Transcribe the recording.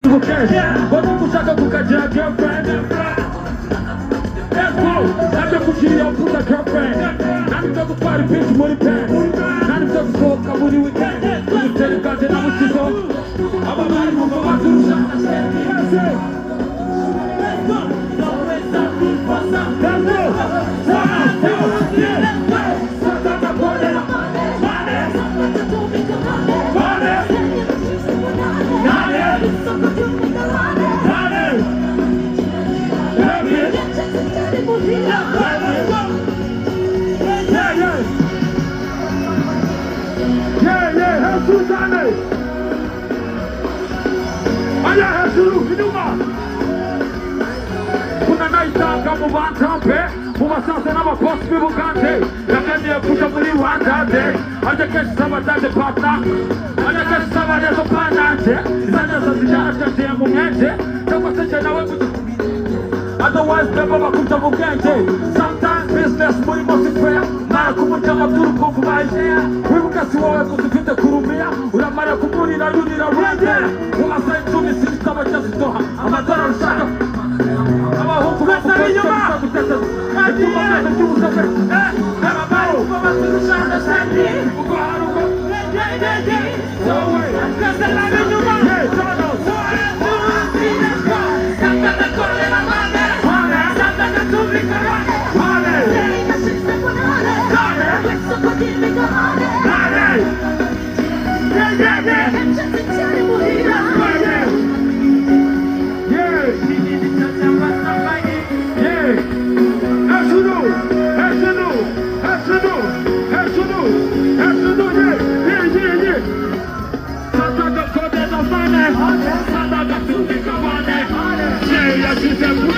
Quando tu saca com cadeia, girlfriend. Sabe fugir ao puta girlfriend. Nada jogo party, bitch, money pants. Nada jogo soco, caburi weekend. Tudo tem casa na música. A babari, o babá, tudo já na série. Kuna naitanga mu bantampe mu basaza n'abakosi b'Ubugande yaganiye kuja muri Rwandade aje kenshi sabazaje partner aje kenshi sabarezo pananje izaneza zijarashanje mu mwete cyangwa se je nawe otherwise never bakuja mu bwenge sometimes business muri music fair mara kumuja amaturu kuvubaje wibuka si wowe kuzifite kurumia uramara kumurira yurira rwende umasa icumi sinisaba cyazitoha amadora rushaka abahungu basaba inyuma atuma neza cy'ubusaka n'ababaru babaturushaje sandi uko haruko wowe akazana inyuma Puta